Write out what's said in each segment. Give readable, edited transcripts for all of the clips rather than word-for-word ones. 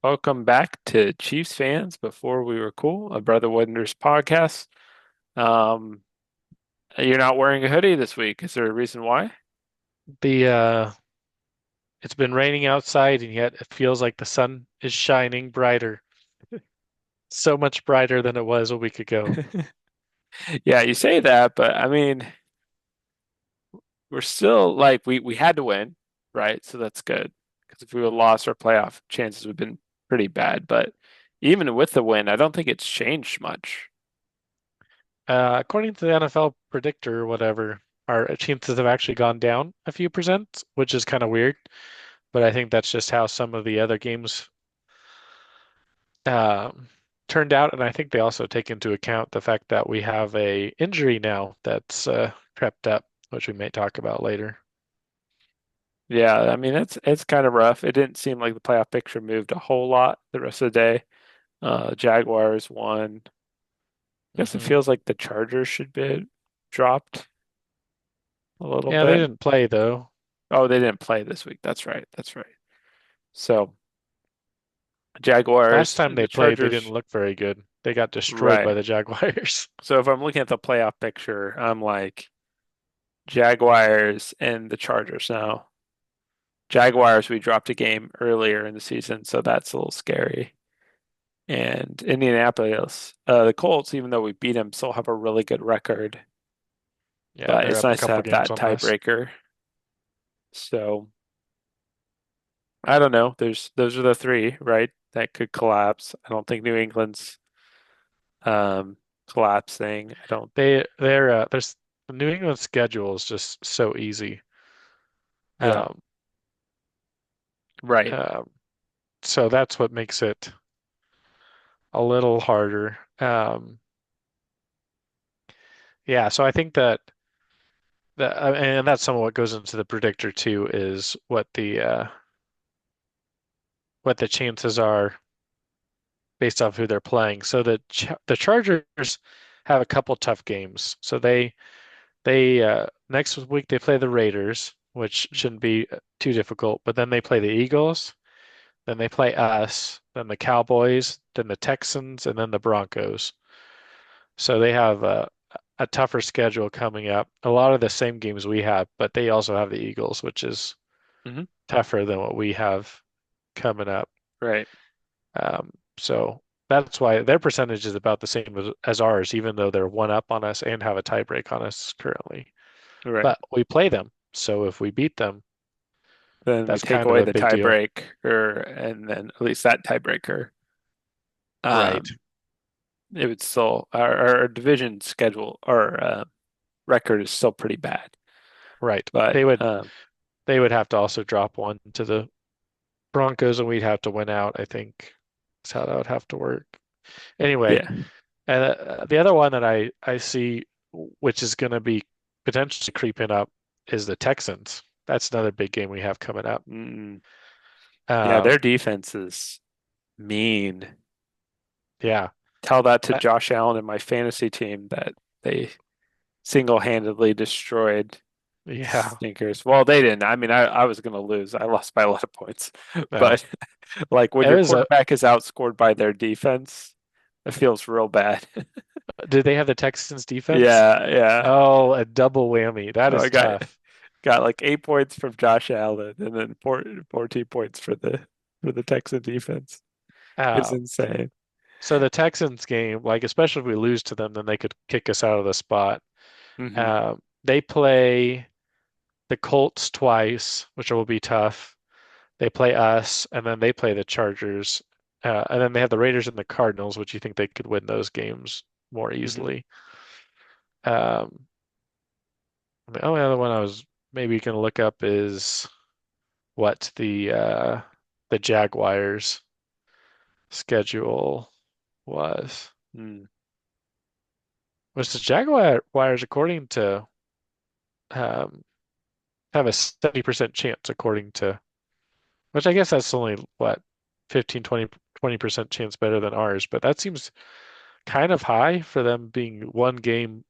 Welcome back to Chiefs fans before we were cool, a Brother Wonders podcast. Um, you're not wearing a hoodie this week. Is there a reason why? The It's been raining outside and yet it feels like the sun is shining brighter. So much brighter than it was a week ago. Yeah, you say that, but I mean, we're still like we had to win, right? So that's good because if we would have lost, our playoff chances would have been pretty bad. But even with the win, I don't think it's changed much. According to the NFL predictor or whatever, our chances have actually gone down a few percent, which is kind of weird. But I think that's just how some of the other games um, turned out, and I think they also take into account the fact that we have a injury now that's crept up, which we may talk about later. Yeah, I mean it's kind of rough. It didn't seem like the playoff picture moved a whole lot the rest of the day. Jaguars won. Guess it hmm feels like the Chargers should be dropped a little Yeah, they bit. didn't play though. Oh, they didn't play this week. That's right. That's right. So Jaguars Last time and the they played, they didn't Chargers. look very good. They got destroyed by Right. the Jaguars. So if I'm looking at the playoff picture, I'm like Jaguars and the Chargers now. Jaguars, we dropped a game earlier in the season, so that's a little scary. And Indianapolis, the Colts, even though we beat them, still have a really good record. Yeah, But they're it's up a nice to couple have games that on us. tiebreaker. So I don't know. Those are the three, right? That could collapse. I don't think New England's um collapsing. I don't There's the New England schedule is just so easy. yeah. Um, Right. um, so that's what makes it a little harder. Yeah, so I think that and that's some of what goes into the predictor too is what the chances are based off who they're playing. So the Chargers have a couple tough games. So they next week they play the Raiders, which shouldn't be too difficult, but then they play the Eagles, then they play us, then the Cowboys, then the Texans, and then the Broncos. So they have a tougher schedule coming up. A lot of the same games we have, but they also have the Eagles, which is Hmm. tougher than what we have coming up. Right. So that's why their percentage is about the same as ours, even though they're one up on us and have a tiebreak on us currently. Right. But we play them. So if we beat them, Then we that's take kind of away a the big deal. tiebreak, or and then at least that tiebreaker. Right, Um, it would still our division schedule or record is still pretty bad. right. But They would have to also drop one to the Broncos and we'd have to win out, I think. That's how that would have to work. Anyway, yeah. and the other one that I see, which is going to be potentially creeping up, is the Texans. That's another big game we have coming up. Mm, yeah, their Um, defense is mean. yeah, Tell that to uh, Josh Allen and my fantasy team that they single-handedly destroyed yeah. stinkers. Well, they didn't. I mean, I was going to lose. I lost by a lot of points. No, But like when it your was a. quarterback is outscored by their defense, it feels real bad. Did they have the Texans defense? Yeah, yeah. Oh, a double whammy. That So I is tough. got like 8 points from Josh Allen and then 14 points for the Texan defense. It's Uh, insane. so the Texans game, like especially if we lose to them, then they could kick us out of the spot. Hmm. They play the Colts twice, which will be tough. They play us, and then they play the Chargers, and then they have the Raiders and the Cardinals, which you think they could win those games more Hmm. easily. Um, the only other one I was maybe going to look up is what the Jaguars schedule was. Mm. Was the Jaguars according to um, have a 70% chance according to, which I guess that's only what 15, 20% chance better than ours, but that seems kind of high for them being one game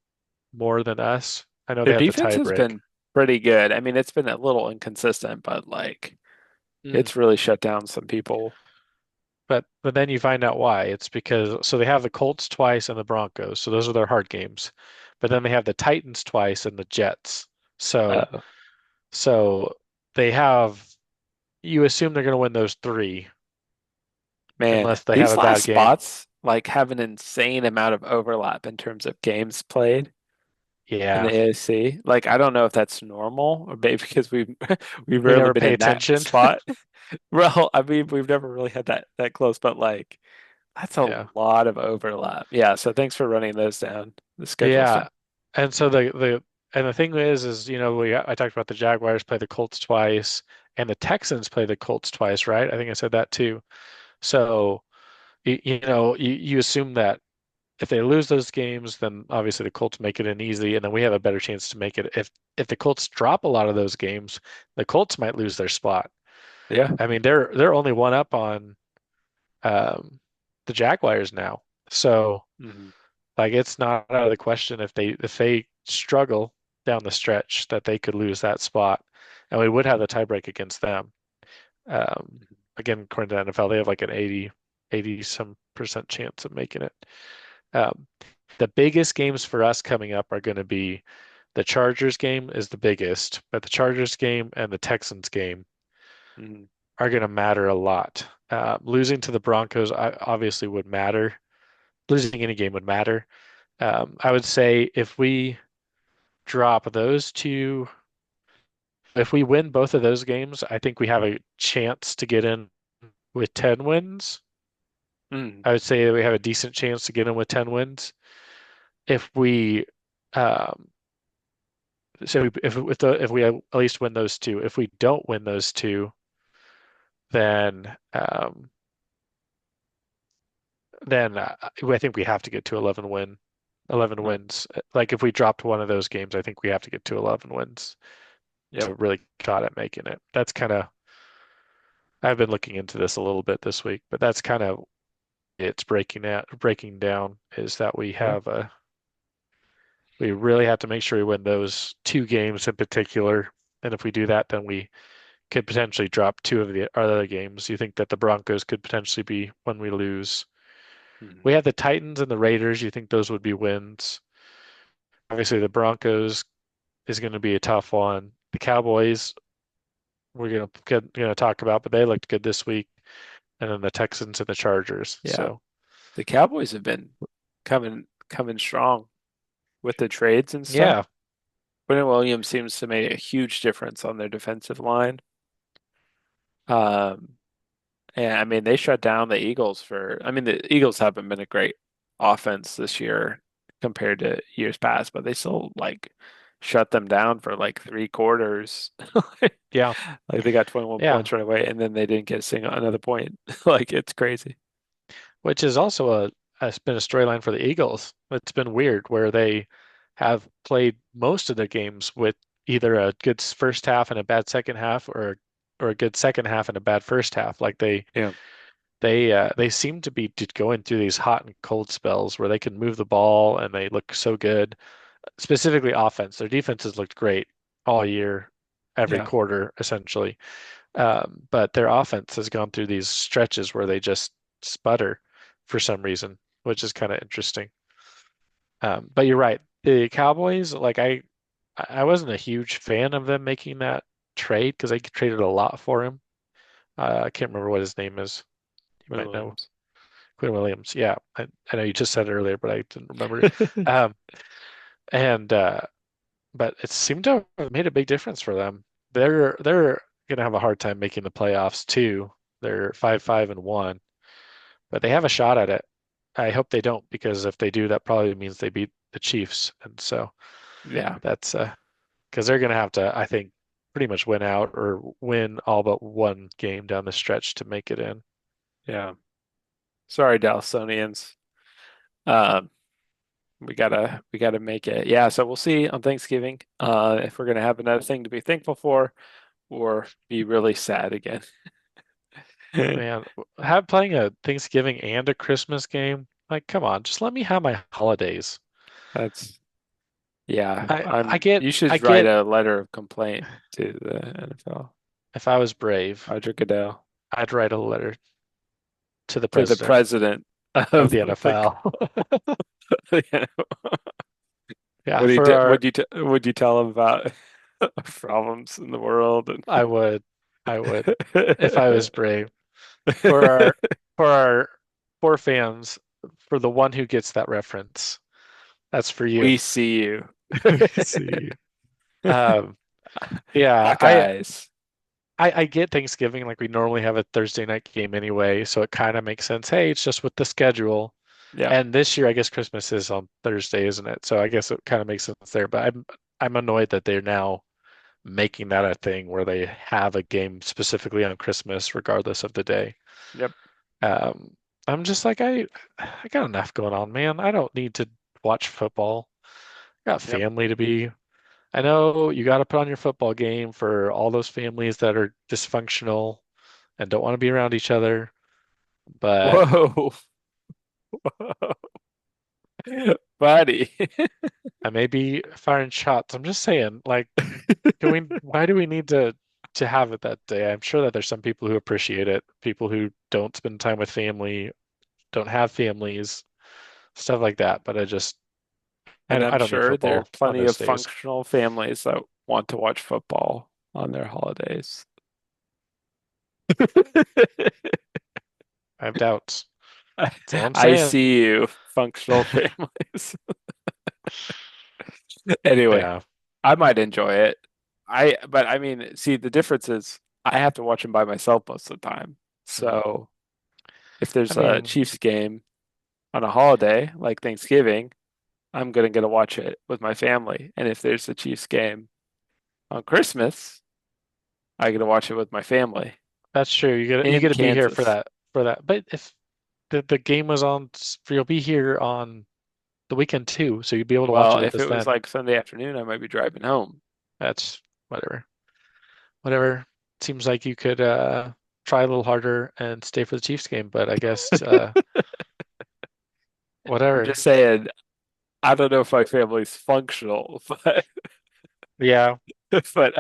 more than us. I know Their they have the defense has tiebreak. been pretty good. I mean, it's been a little inconsistent, but like Mm. it's really shut down some people. but then you find out why. It's because so they have the Colts twice and the Broncos, so those are their hard games. But then they have the Titans twice and the Jets. So Oh so they have you assume they're going to win those three man, unless they have these a last bad game. spots like have an insane amount of overlap in terms of games played in the Yeah, AFC. Like I don't know if that's normal or maybe because we've we rarely never been pay in that attention. spot. Well, I mean, we've never really had that close, but like that's a Yeah. lot of overlap. Yeah, so thanks for running those down. The schedule Yeah. stuff. And so the thing is we I talked about the Jaguars play the Colts twice and the Texans play the Colts twice, right? I think I said that too. So you assume that if they lose those games, then obviously the Colts make it an easy, and then we have a better chance to make it. If the Colts drop a lot of those games, the Colts might lose their spot. Yeah. I mean, they're only one up on um, the Jaguars now. So Hmm. like it's not out of the question if they struggle down the stretch that they could lose that spot, and we would have the tiebreak against them. Um, Again, according to the NFL, they have like an 80 some percent chance of making it. Um, the biggest games for us coming up are going to be the Chargers game is the biggest, but the Chargers game and the Texans game Hmm. are going to matter a lot. Losing to the Broncos obviously would matter. Losing any game would matter. I would say if we drop those two, if we win both of those games, I think we have a chance to get in with 10 wins. Hmm. I would say that we have a decent chance to get in with 10 wins. If we, um, if we at least win those two, if we don't win those two, then I think we have to get to 11 Hmm. wins. Like if we dropped one of those games, I think we have to get to 11 wins Yep. to really got at making it. That's kind of I've been looking into this a little bit this week, but that's kind of it's breaking down is that Yeah. we really have to make sure we win those two games in particular. And if we do that, then we could potentially drop two of the other games. You think that the Broncos could potentially be when we lose. Hmm. We have the Titans and the Raiders. You think those would be wins? Obviously, the Broncos is going to be a tough one. The Cowboys, we're gonna talk about, but they looked good this week. And then the Texans and the Chargers. Yeah. So The Cowboys have been coming strong with the trades and stuff. yeah, Quinn Williams seems to make a huge difference on their defensive line. Um, and I mean, they shut down the Eagles I mean, the Eagles haven't been a great offense this year compared to years past, but they still like shut them down for like 3 quarters. yeah, Like they got 21 yeah. points right away, and then they didn't get a single another point. Like it's crazy. Which is also has been a storyline for the Eagles. It's been weird where they have played most of their games with either a good first half and a bad second half, or a good second half and a bad first half. Like Yeah. they seem to be going through these hot and cold spells where they can move the ball and they look so good. Specifically offense. Their defenses looked great all year, every Yeah. quarter essentially. But their offense has gone through these stretches where they just sputter for some reason, which is kind of interesting. But you're right. The Cowboys, like I wasn't a huge fan of them making that trade because they traded a lot for him. I can't remember what his name is. You Quinn might know. Williams. Quinn Williams. Yeah, I know you just said it earlier, but I didn't remember it. Um, and but it seemed to have made a big difference for them. They're gonna have a hard time making the playoffs too. They're 5-5-1, but they have a shot at it. I hope they don't because if they do, that probably means they beat the Chiefs, and so Yeah. that's because they're gonna have to, I think, pretty much win out or win all but one game down the stretch to make it in. Yeah. Sorry, Dalsonians. Um, we gotta make it. Yeah, so we'll see on Thanksgiving, if we're gonna have another thing to be thankful for or be really sad again. Man, have playing a Thanksgiving and a Christmas game. Like, come on, just let me have my holidays. That's yeah. I I get You I should write get a letter of complaint to the NFL. if I was brave, Roger Goodell. I'd write a letter to the to the president president of of the the. NFL. Yeah. Yeah, for our, Would you tell him about problems in the world and I would, I would, if I was brave. For our, for our four fans, for the one who gets that reference, that's for you. we see you. See. Um, yeah, Buckeyes. I get Thanksgiving like we normally have a Thursday night game anyway, so it kind of makes sense. Hey, it's just with the schedule. Yeah. And this year, I guess Christmas is on Thursday, isn't it? So I guess it kind of makes sense there. But I'm annoyed that they're now making that a thing where they have a game specifically on Christmas, regardless of the day. Yep. Um, I'm just like I got enough going on, man. I don't need to watch football. I got Yep. family to be. I know you got to put on your football game for all those families that are dysfunctional and don't want to be around each other, but Whoa. Buddy. I may be firing shots. I'm just saying, like, why do we need to have it that day? I'm sure that there's some people who appreciate it, people who don't spend time with family, don't have families, stuff like that. But And I'm I don't need sure there are football on plenty those of days. functional families that want to watch football on their holidays. I have doubts. That's all I'm I saying. see you, functional families. Anyway, Yeah. I might enjoy it. But I mean, see, the difference is I have to watch them by myself most of the time. Mm. So if I there's a mean, Chiefs game on a holiday like Thanksgiving, I'm gonna get to watch it with my family. And if there's a Chiefs game on Christmas, I get to watch it with my family that's true. You in get to be here for Kansas. that. But if the game was on, you'll be here on the weekend too, so you'll be able to watch Well, it with if us it was then. like Sunday afternoon, I might be driving home. That's whatever. Whatever. Seems like you could try a little harder and stay for the Chiefs game, but I guess I'm whatever. just saying, I don't know if my family's functional, but Yeah, but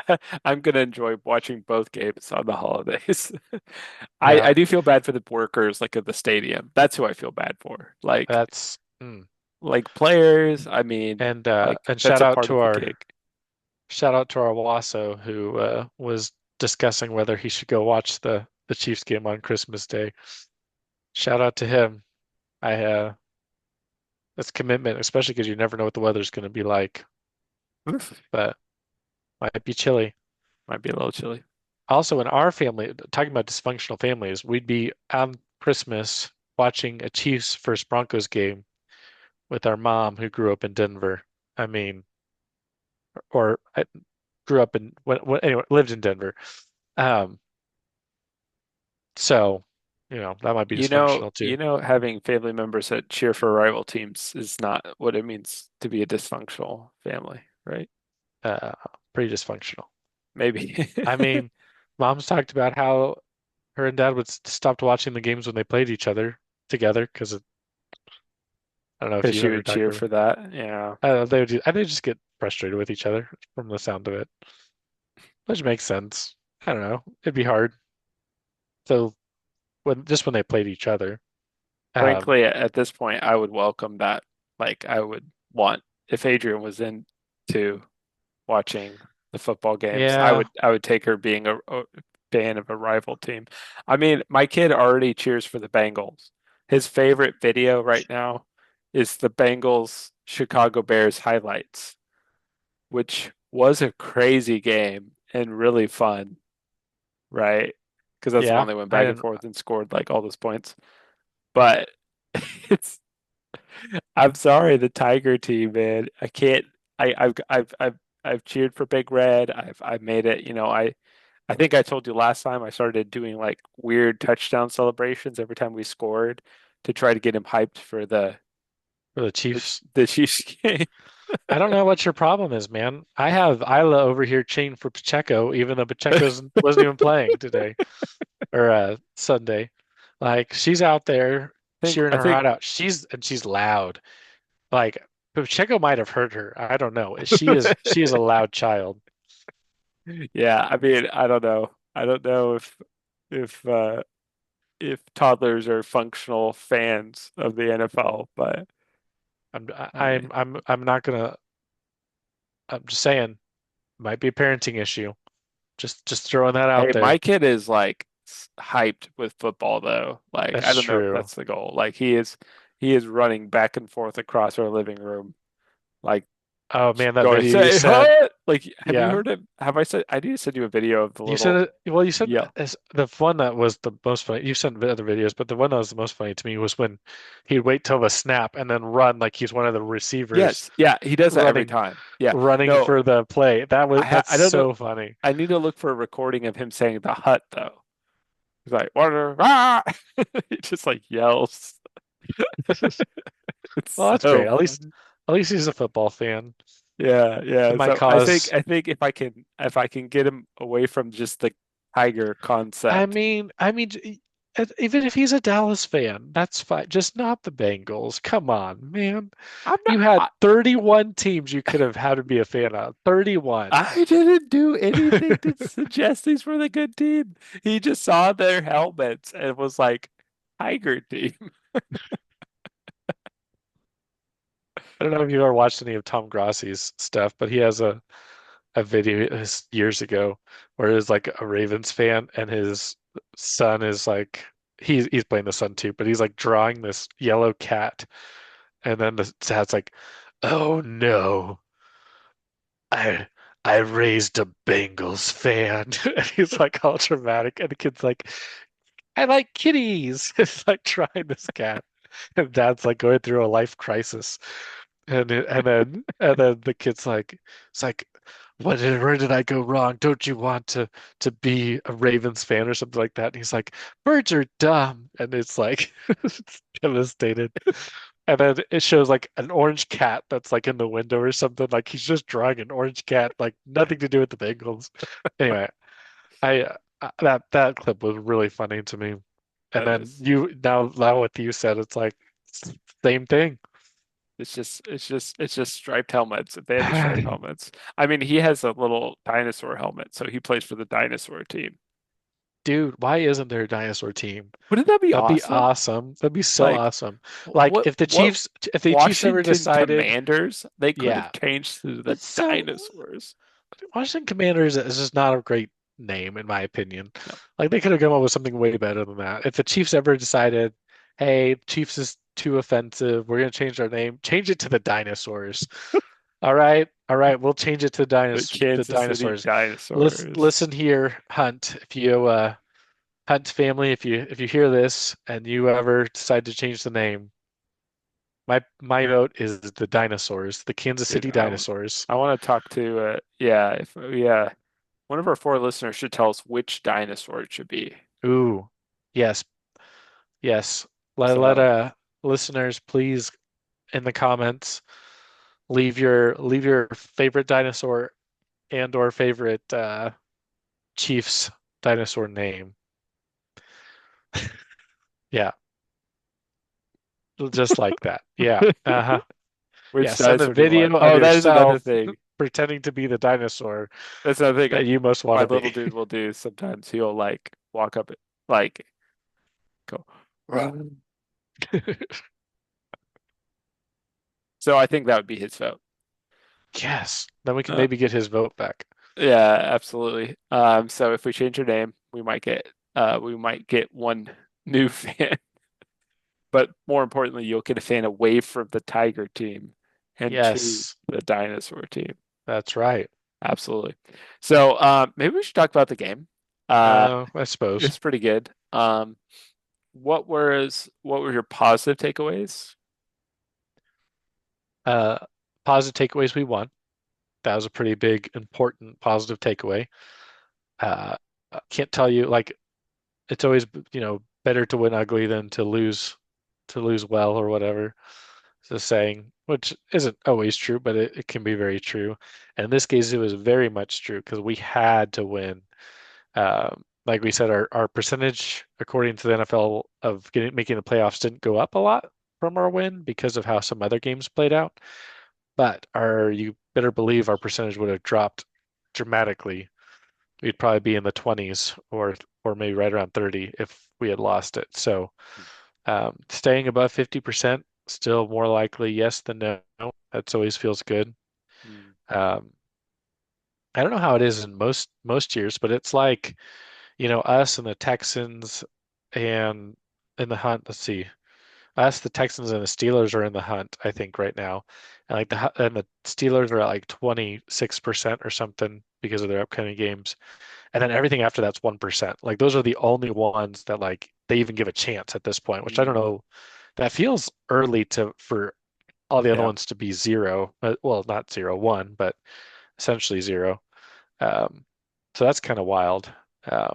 I'm gonna enjoy watching both games on the holidays. I yeah. do feel bad for the workers like at the stadium. That's who I feel bad for. That's Like players, I mean, like and that's a part of the gig. shout out to our Wasso who was discussing whether he should go watch the Chiefs game on Christmas Day. Shout out to him. I That's commitment, especially because you never know what the weather's going to be like, Oof. but might be chilly. Might be a little chilly. Also, in our family, talking about dysfunctional families, we'd be on Christmas watching a Chiefs versus Broncos game with our mom who grew up in Denver. I mean, or I grew up in anyway, lived in Denver. Um, so that might be dysfunctional too. Having family members that cheer for rival teams is not what it means to be a dysfunctional family, right? Uh, Pretty dysfunctional. Maybe I mean, mom's talked about how her and dad would stopped watching the games when they played each other together because I don't know if because you she ever would talked cheer to her. for that. Yeah. They just get frustrated with each other from the sound of it, which makes sense. I don't know. It'd be hard. So when they played each other, um, Frankly, at this point, I would welcome that. Like, I would want if Adrian was into watching the football games, yeah, I would take her being a fan of a rival team. I mean, my kid already cheers for the Bengals. His favorite video right now is the Bengals Chicago Bears highlights, which was a crazy game and really fun, right? Because that's the yeah. one they went I back and didn't. forth and scored like all those points. But it's I'm sorry, the Tiger team, man. I can't. I've cheered for Big Red. I've made it. I think I told you last time I started doing like weird touchdown celebrations every time we scored to try to get him hyped for For the Chiefs. the Chiefs game. I don't know what your problem is, man. I have Isla over here chained for Pacheco, even though Pacheco wasn't even playing today or Sunday. Like she's out there cheering I her think heart out. She's loud. Like Pacheco might have hurt her. I don't know. She is a loud child. yeah, I mean, I don't know. I don't know if if toddlers are functional fans of the NFL, but I'm I mean, I'm not gonna. I'm just saying, might be a parenting issue. Just throwing that hey, out my there. kid is like hyped with football though. Like I That's don't know if true. that's the goal. Like he is running back and forth across our living room, like Oh man, that going, video you say sent. what? Like, have you Yeah, heard it? Have I said? I need to send you a video of the you sent little it. Well, you sent yell. as the one that was the most funny. You sent other videos, but the one that was the most funny to me was when he'd wait till the snap and then run like he's one of the receivers Yes, yeah, he does that every running time. Yeah, running no, for the play. That's I don't know. so funny. I need to look for a recording of him saying the hut though. He's like, water, ah! He just like yells. Well, It's that's great. so fun. At least he's a football fan. Yeah, It yeah. might So cause. I think if I can get him away from just the tiger concept. I mean, even if he's a Dallas fan, that's fine. Just not the Bengals. Come on, man. I'm not. You had 31 teams you could have had to be a fan of. 31. I didn't do anything to suggest these were the good team. He just saw their helmets and was like, Tiger team. I don't know if you've ever watched any of Tom Grossi's stuff, but he has a video years ago where it's like a Ravens fan and his son is like he's playing the son too, but he's like drawing this yellow cat, and then the dad's like, "Oh no, I I raised a Bengals fan," and he's like all dramatic, and the kid's like, "I like kitties." It's like trying this cat, and dad's like going through a life crisis. And then the kid's like, it's like, where did I go wrong? Don't you want to be a Ravens fan or something like that? And he's like, birds are dumb. And it's like it's devastated. And then it shows like an orange cat that's like in the window or something. Like he's just drawing an orange cat, like nothing to do with the Bengals. Anyway, that clip was really funny to me. And That then is. now what you said, it's like same thing. It's just striped helmets. If they had the striped helmets, I mean, he has a little dinosaur helmet, so he plays for the dinosaur team. Dude, why isn't there a dinosaur team? Wouldn't that be That'd be awesome? awesome. That'd be so Like, awesome. Like what if the Chiefs ever Washington decided, Commanders? They could have yeah. changed to the It's so dinosaurs. Washington Commanders is just not a great name in my opinion. No, Like they could have come up with something way better than that. If the Chiefs ever decided, hey, Chiefs is too offensive, we're gonna change our name, change it to the dinosaurs. All right, all right, we'll change it to the the Kansas City dinosaurs. dinosaurs. Listen here, Hunt. If you Hunt family, if you hear this and you ever decide to change the name, my vote is the dinosaurs, the Kansas Dude, City Dinosaurs. I want to talk to yeah, if yeah, one of our four listeners should tell us which dinosaur it should be. Ooh, yes, yes. Let So listeners please in the comments leave your favorite dinosaur and or favorite Chiefs dinosaur name. Yeah, just like that. Yeah. Uh-huh. Yeah, which send a dinosaur do you want? video of Oh, that is another yourself thing. pretending to be the dinosaur That's another thing that you most want my to little be. dude will do sometimes. He'll like walk up like go. "Run." So I think that would be his vote. Yes. Then we can Uh, maybe get his vote back. yeah, absolutely. So if we change your name, we might get one new fan, but more importantly, you'll get a fan away from the Tiger team and to Yes, the dinosaur team. that's right. Absolutely. So maybe we should talk about the game. Uh, I suppose. it's pretty good. What were your positive takeaways? Uh, Positive takeaways we won. That was a pretty big, important positive takeaway. Uh, I can't tell you like it's always, better to win ugly than to lose well or whatever. It's a saying, which isn't always true, but it can be very true. And in this case, it was very much true because we had to win. Like we said, our percentage, according to the NFL, of making the playoffs didn't go up a lot from our win because of how some other games played out. But you better believe our percentage would have dropped dramatically. We'd probably be in the 20s or maybe right around 30 if we had lost it. So staying above 50%, still more likely yes than no. That's always feels good. Mm. Um, I don't know how it is in most years, but it's like, us and the Texans and in the hunt. Let's see. Us, the Texans, and the Steelers are in the hunt, I think, right now. And like Mm. and the Steelers are at like 26% or something because of their upcoming games. And then everything after that's 1%. Like those are the only ones that like they even give a chance at this point, which I don't Mm. know. That feels early to for all the other Yeah. ones to be zero. Well, not zero, one, but essentially zero. Um, so that's kind of wild.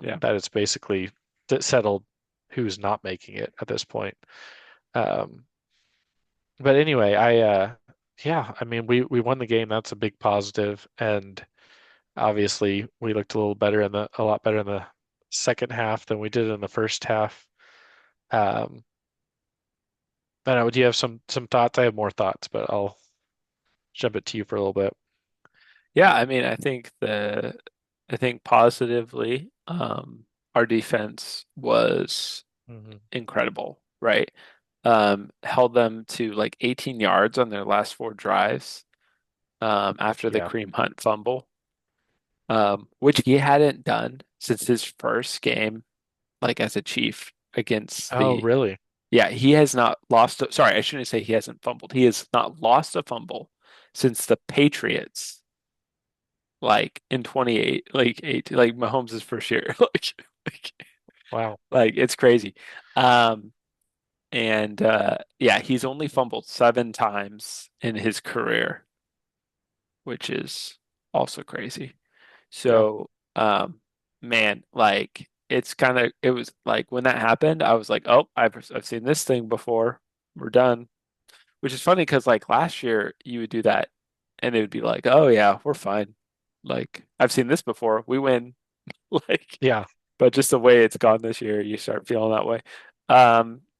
Yeah. That it's basically settled who's not making it at this point. Um, but anyway, yeah, I mean, we won the game. That's a big positive, and obviously we looked a lot better in the second half than we did in the first half. Um, I don't know, do you have some thoughts? I have more thoughts, but I'll jump it to you for a little bit. Yeah, I mean, I think positively, our defense was Hmm. incredible, right? Held them to like 18 yards on their last four drives, after the Yeah. Kareem Hunt fumble, which he hadn't done since his first game, like as a Chief against Oh, the, really? yeah, he has not lost, sorry, I shouldn't say he hasn't fumbled. He has not lost a fumble since the Patriots, like in 28, like 8, like Mahomes' first year. Like, Wow. it's crazy. Um, and yeah, he's only fumbled 7 times in his career, which is also crazy. Yeah. So, man, like it was like when that happened, I was like, oh, I've seen this thing before. We're done. Which is funny because like last year you would do that and it would be like, oh yeah, we're fine. Like I've seen this before. We win. Like, Yeah. but just the way it's gone this year, you start feeling that way.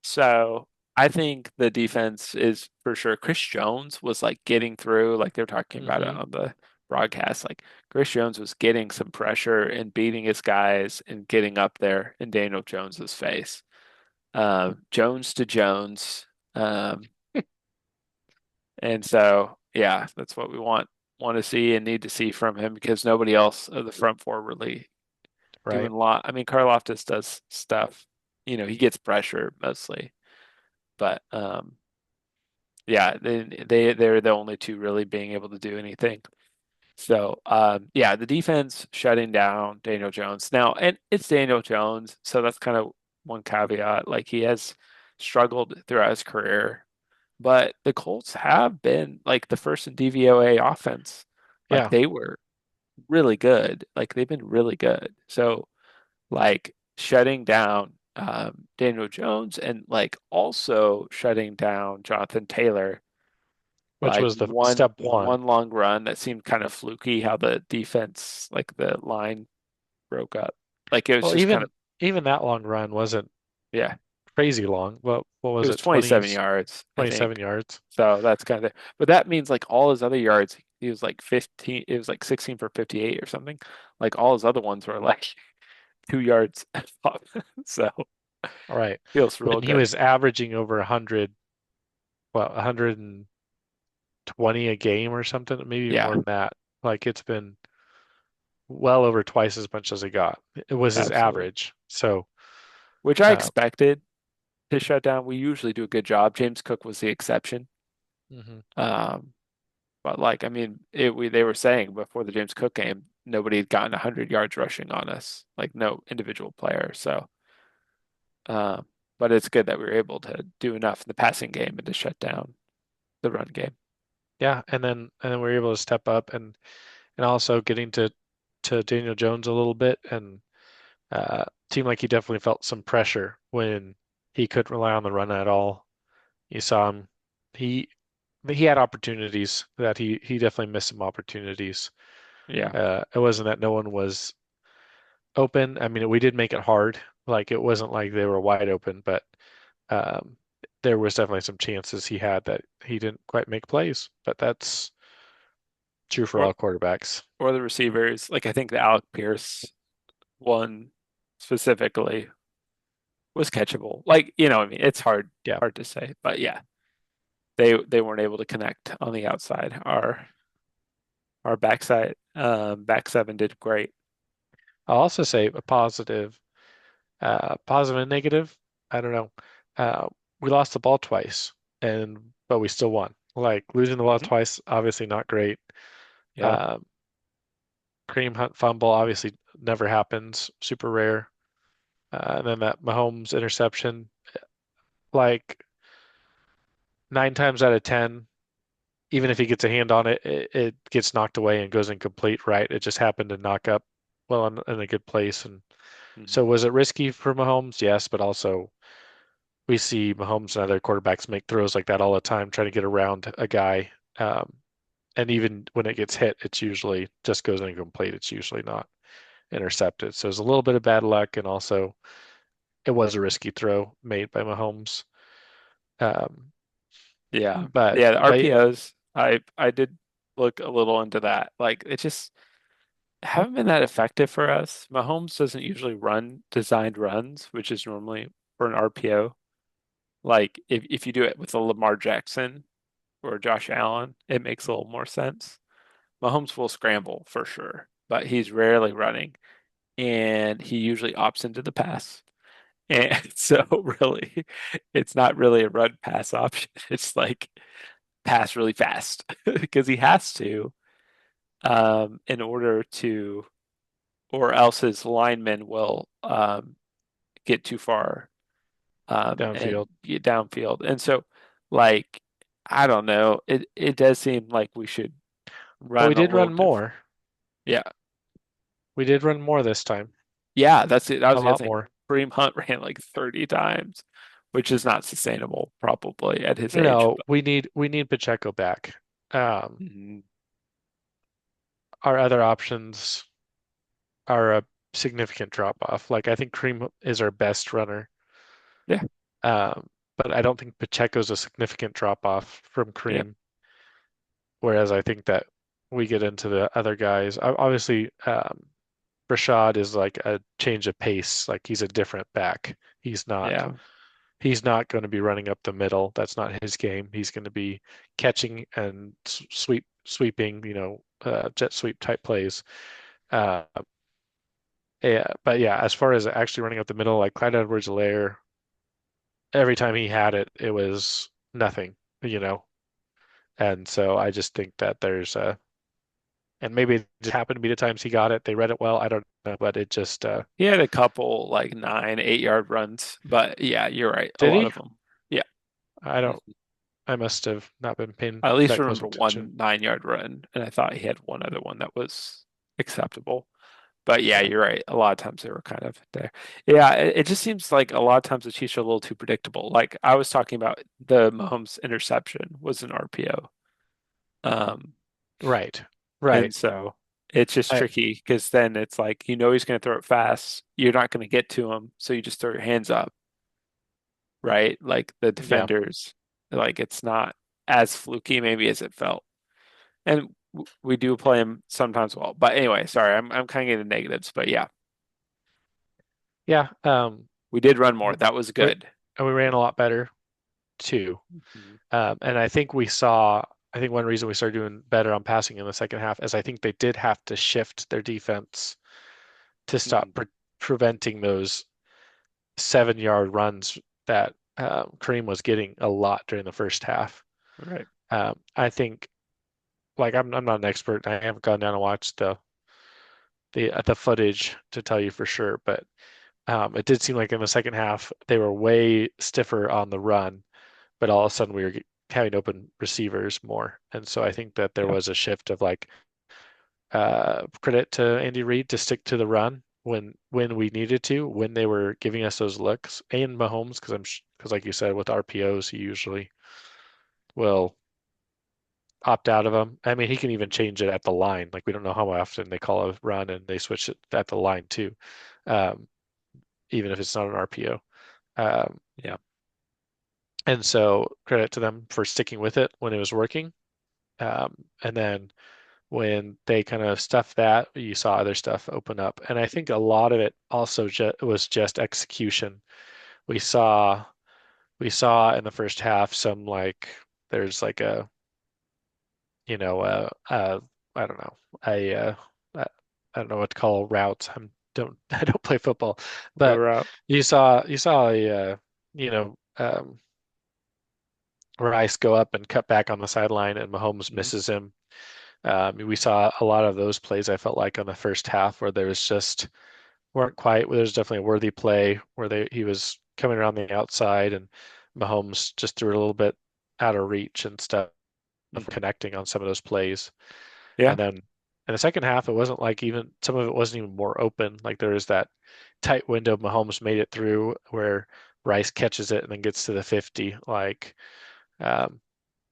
So I think the defense is for sure. Chris Jones was like getting through, like they're talking about it Hmm. on the broadcast. Like Chris Jones was getting some pressure and beating his guys and getting up there in Daniel Jones's face. Jones to Jones. Um, and so yeah, that's what we want to see and need to see from him because nobody else of the front four really doing Right. a lot. I mean, Karlaftis does stuff. He gets pressure mostly, but yeah, they're the only two really being able to do anything. So yeah, the defense shutting down Daniel Jones now, and it's Daniel Jones, so that's kind of one caveat. Like he has struggled throughout his career, but the Colts have been like the first in DVOA offense. Like Yeah. they were really good. Like they've been really good. So like shutting down Daniel Jones and like also shutting down Jonathan Taylor, Which like was the one step one. one long run that seemed kind of fluky how the defense, like the line broke up. Like it was Well, just kind of, even that long run wasn't yeah, crazy long. What it was was it? 20, 27 yards, I 27 think. yards. So that's kind of, but that means like all his other yards, he was like 15, it was like 16 for 58 or something. Like all his other ones were like 2 yards. So All right. feels real When he good. was averaging over 100, well, 120 a game or something, maybe even Yeah, more than that. Like it's been well over twice as much as he got. It was his absolutely. average. So, Which I uh, expected to shut down. We usually do a good job. James Cook was the exception. mhm. Um, but like, I mean, they were saying before the James Cook game, nobody had gotten 100 yards rushing on us, like no individual player. So, um, but it's good that we were able to do enough in the passing game and to shut down the run game. Yeah, and then we were able to step up and also getting to Daniel Jones a little bit and seemed like he definitely felt some pressure when he couldn't rely on the run at all. You saw him he he had opportunities that he definitely missed some opportunities. Yeah. It wasn't that no one was open. I mean, we did make it hard. Like it wasn't like they were wide open, but um, there was definitely some chances he had that he didn't quite make plays. But that's true for Or all quarterbacks. or the receivers. Like I think the Alec Pierce one. specifically was catchable. Like, I mean, it's Yeah. hard to say, but yeah, they weren't able to connect on the outside. Our backside back seven did great. I'll also say a positive, positive and negative. I don't know. Uh, we lost the ball twice, and but we still won. Like losing the ball Mhm. twice, obviously not great. Yeah. Um, Kareem Hunt fumble obviously never happens, super rare. And then that Mahomes interception, like 9 times out of 10, even if he gets a hand on it, it gets knocked away and goes incomplete, right? It just happened to knock up well in a good place. And so Mhm. was it risky for Mahomes? Yes, but also we see Mahomes and other quarterbacks make throws like that all the time, trying to get around a guy. Um, and even when it gets hit, it's usually just goes incomplete. It's usually not intercepted. So it's a little bit of bad luck, and also it was a risky throw made by Mahomes. Um, Yeah. but Yeah, the but RPOs, I did look a little into that. Like it just haven't been that effective for us. Mahomes doesn't usually run designed runs, which is normally for an RPO. Like if you do it with a Lamar Jackson or Josh Allen, it makes a little more sense. Mahomes will scramble for sure, but he's rarely running, and he usually opts into the pass. And so really, it's not really a run pass option. It's like pass really fast because he has to in order to, or else his linemen will get too far and downfield. get downfield. And so, like, I don't know. It does seem like we should But we run a did little run different. more. Yeah, We did run more this time, yeah. That's it. I a was gonna lot say more. Kareem Hunt ran like 30 times, which is not sustainable probably at his age. No, But we need Pacheco back. Um, mhm, our other options are a significant drop off. Like I think Cream is our best runner, yeah, but I don't think Pacheco's a significant drop off from yeah, Cream. Whereas I think that we get into the other guys. Obviously, Rashad is like a change of pace. Like he's a different back. He's not. yeah, He's not going to be running up the middle. That's not his game. He's going to be catching and sweeping, jet sweep type plays. Uh, yeah, but yeah, as far as actually running up the middle, like Clyde Edwards-Helaire, every time he had it, it was nothing, you know. And so I just think that and maybe it just happened to be the times he got it. They read it well. I don't know, but it just, he had a couple like 9, 8 yard runs, but yeah, you're right. A did lot he? of them. Yeah. I don't, Mhm. I must have not been paying I at least that close remember attention. one 9 yard run, and I thought he had one other one that was acceptable. But yeah, Yeah. you're right. A lot of times they were kind of there. Yeah, it just seems like a lot of times the Chiefs are a little too predictable. Like I was talking about the Mahomes interception was an RPO. Um, Right. and Right. so it's just I, tricky because then it's like he's going to throw it fast. You're not going to get to him, so you just throw your hands up, right? Like the yeah. defenders, like it's not as fluky maybe as it felt. And we do play him sometimes well. But anyway, sorry, I'm kind of getting negatives, but yeah, Yeah. we did run more. That was we, good. and we ran a lot better too. Mhm. And I think one reason we started doing better on passing in the second half is I think they did have to shift their defense to stop Mhm. preventing those 7-yard runs that Kareem was getting a lot during the first half. Right. I think, like, I'm not an expert. I haven't gone down and watched the footage to tell you for sure, but it did seem like in the second half they were way stiffer on the run, but all of a sudden we were having open receivers more, and so I think that there Yeah. was a shift of like credit to Andy Reid to stick to the run when we needed to, when they were giving us those looks, and Mahomes because because like you said with RPOs he usually will opt out of them. I mean he can even change it at the line. Like we don't know how often they call a run and they switch it at the line too, um, even if it's not an RPO. Um, Yeah. and so credit to them for sticking with it when it was working. And then when they kind of stuffed that, you saw other stuff open up. And I think a lot of it also was just execution. We saw we saw in the first half some like there's like a you know I don't know a I I don't know what to call routes. I'm don't I don't play football, Go but route. you saw a you know Rice go up and cut back on the sideline and Mahomes Mhm. misses him. We saw a lot of those plays I felt like on the first half where there was just weren't quite. There was definitely a worthy play where he was coming around the outside and Mahomes just threw it a little bit out of reach and stuff of Mhm. connecting on some of those plays. Yeah. And then in the second half, it wasn't like even some of it wasn't even more open. Like there was that tight window Mahomes made it through where Rice catches it and then gets to the 50. Like um,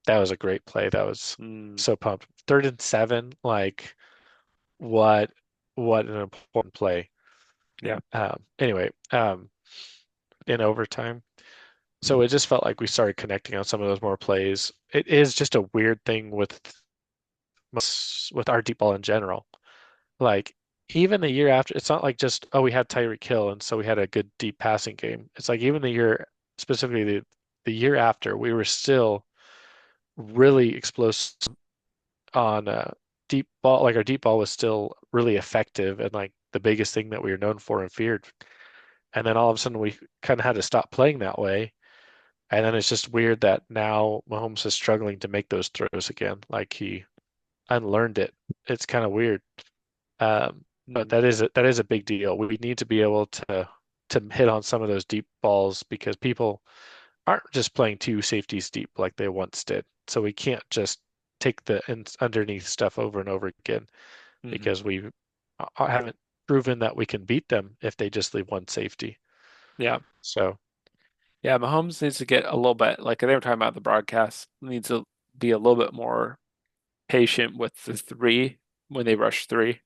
that was a great play. That was Mm. so pumped. 3rd and 7, like what what an important play. Yeah. Anyway, in overtime. So it just felt like we started connecting on some of those more plays. It is just a weird thing with our deep ball in general. Like even the year after, it's not like just, oh, we had Tyreek Hill and so we had a good deep passing game. It's like even the year, specifically the year after, we were still really explosive on deep ball. Like our deep ball was still really effective and like the biggest thing that we were known for and feared. And then all of a sudden we kind of had to stop playing that way. And then it's just weird that now Mahomes is struggling to make those throws again. Like he unlearned it. It's kind of weird. But Mm. that is a big deal. We need to be able to hit on some of those deep balls because people aren't just playing two safeties deep like they once did. So we can't just take the underneath stuff over and over again Mhm. because we haven't proven that we can beat them if they just leave one safety. Yeah. So Yeah. Mahomes needs to get a little bit, like they were talking about the broadcast, needs to be a little bit more patient with the three when they rush three.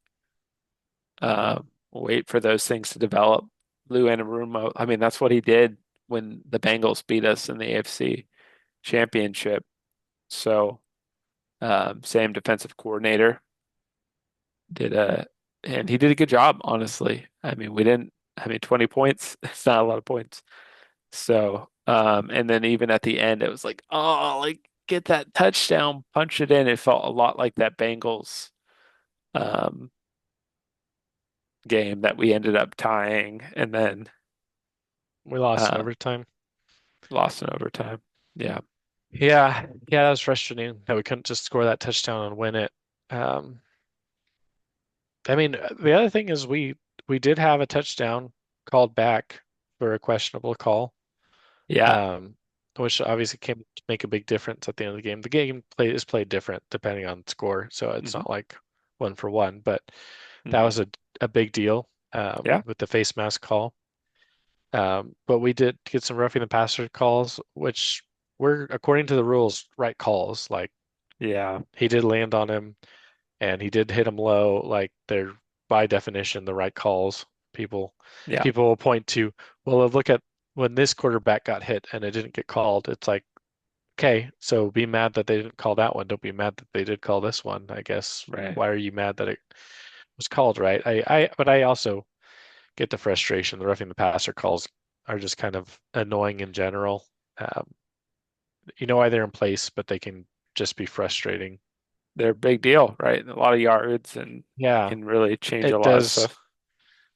Wait for those things to develop. Lou Anarumo, I mean, that's what he did when the Bengals beat us in the AFC Championship. So, same defensive coordinator did and he did a good job, honestly. I mean, we didn't, I mean, 20 points, it's not a lot of points. So, and then even at the end, it was like, oh, like get that touchdown, punch it in. It felt a lot like that Bengals, um, game that we ended up tying and then, we lost in uh, overtime. lost in overtime. Yeah. Yeah, that was frustrating that we couldn't just score that touchdown and win it. Um, I mean, the other thing is we did have a touchdown called back for a questionable call, Yeah. um, which obviously can make a big difference at the end of the game. The game is played different depending on score, so it's Hmm. not like one for one, but that Hmm. was a big deal Yeah. with the face mask call. But we did get some roughing the passer calls, which were, according to the rules, right calls. Like Yeah. he did land on him and he did hit him low. Like they're by definition the right calls. People Yeah. people will point to, well, look at when this quarterback got hit and it didn't get called. It's like, okay, so be mad that they didn't call that one. Don't be mad that they did call this one. I guess Right. why are you mad that it was called, right? But I also get the frustration. The roughing the passer calls are just kind of annoying in general. Um, you know why they're in place, but they can just be frustrating. They're a big deal, right? A lot of yards and Yeah, can really change a it lot of does stuff.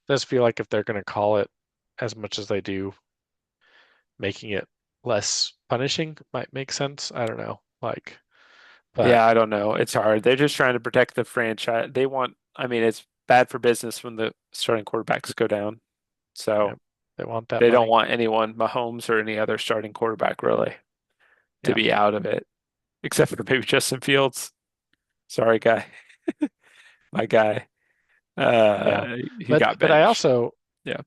does feel like if they're going to call it as much as they do, making it less punishing might make sense. I don't know. Like, but Yeah, I don't know. It's hard. They're just trying to protect the franchise. They want, I mean, it's bad for business when the starting quarterbacks go down. yeah, So they want that they don't money. want anyone, Mahomes or any other starting quarterback really, to Yeah, be out of it, except for maybe Justin Fields. Sorry, guy. My guy. yeah. He got But I benched. also Yeah.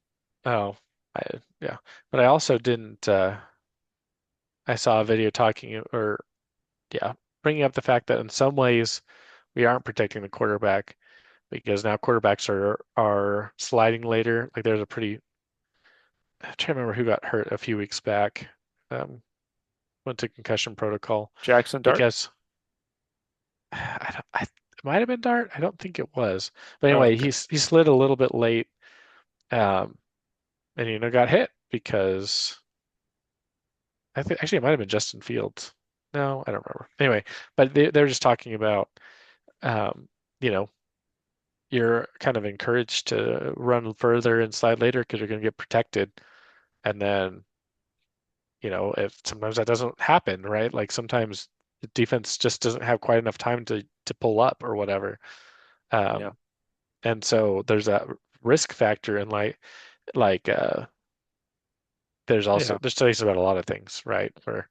oh I yeah, but I also didn't. I saw a video talking or yeah, bringing up the fact that in some ways we aren't protecting the quarterback because now quarterbacks are sliding later. Like there's a pretty I'm trying to remember who got hurt a few weeks back. Um, went to concussion protocol Jackson Dart. because I don't, might have been Dart. I don't think it was. But Oh, anyway, okay. he slid a little bit late, um, and got hit because I think actually it might have been Justin Fields. No, I don't remember. Anyway, but they're just talking about um, you know, you're kind of encouraged to run further and slide later because you're going to get protected. And then, if sometimes that doesn't happen, right? Like sometimes the defense just doesn't have quite enough time to pull up or whatever. Yeah. Um, and so there's that risk factor in like Yeah. there's studies about a lot of things, right? Where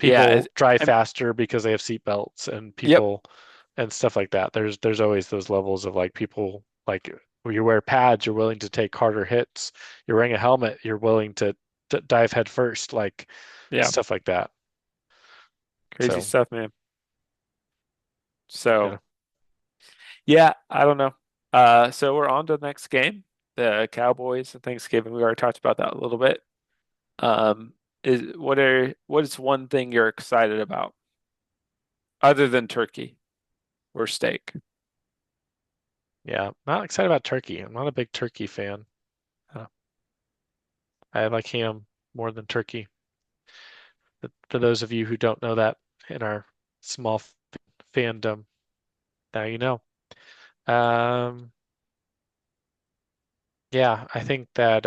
Yeah. people drive I'm, faster because they have seat belts and yep. people and stuff like that. There's always those levels of like people like when you wear pads, you're willing to take harder hits. You're wearing a helmet, you're willing to dive head first, like Yeah. stuff like that. Crazy So, stuff, man. yeah. So, yeah, I don't know. So we're on to the next game, the Cowboys and Thanksgiving. We already talked about that a little bit. Um, what is one thing you're excited about other than turkey or steak? Yeah. Not excited about turkey. I'm not a big turkey fan. Uh, I like ham more than turkey. But for those of you who don't know that in our small fandom, now you know. Um, yeah, I think that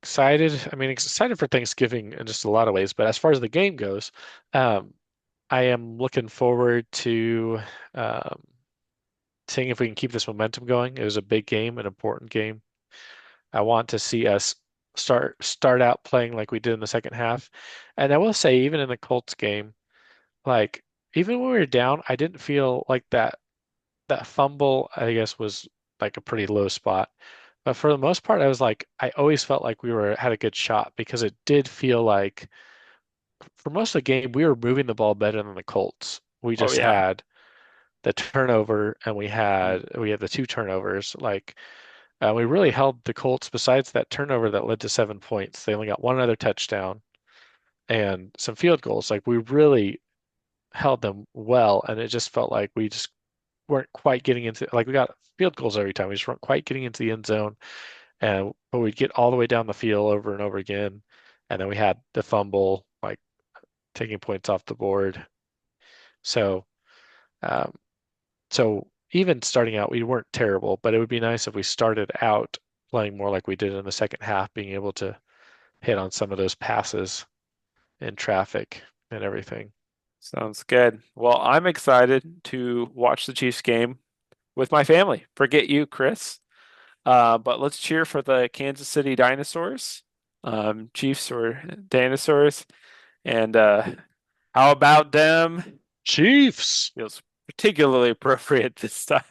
excited. I mean, excited for Thanksgiving in just a lot of ways, but as far as the game goes, um, I am looking forward to um, seeing if we can keep this momentum going. It was a big game, an important game. I want to see us start out playing like we did in the second half. And I will say, even in the Colts game, like even when we were down, I didn't feel like that fumble, I guess, was like a pretty low spot. But for the most part, I was like, I always felt like we were had a good shot because it did feel like for most of the game we were moving the ball better than the Colts. We oh just yeah. had the turnover and Mm. we had the two turnovers. Like we really held the Colts besides that turnover that led to 7 points. They only got one other touchdown and some field goals. Like we really held them well, and it just felt like we just weren't quite getting into like we got field goals every time. We just weren't quite getting into the end zone, and but we'd get all the way down the field over and over again, and then we had the fumble, like taking points off the board. So, um, so even starting out, we weren't terrible, but it would be nice if we started out playing more like we did in the second half, being able to hit on some of those passes in traffic and everything. Sounds good. Well, I'm excited to watch the Chiefs game with my family. Forget you, Chris. But let's cheer for the Kansas City Dinosaurs, Chiefs or Dinosaurs. And how about them? Chiefs! Feels particularly appropriate this time.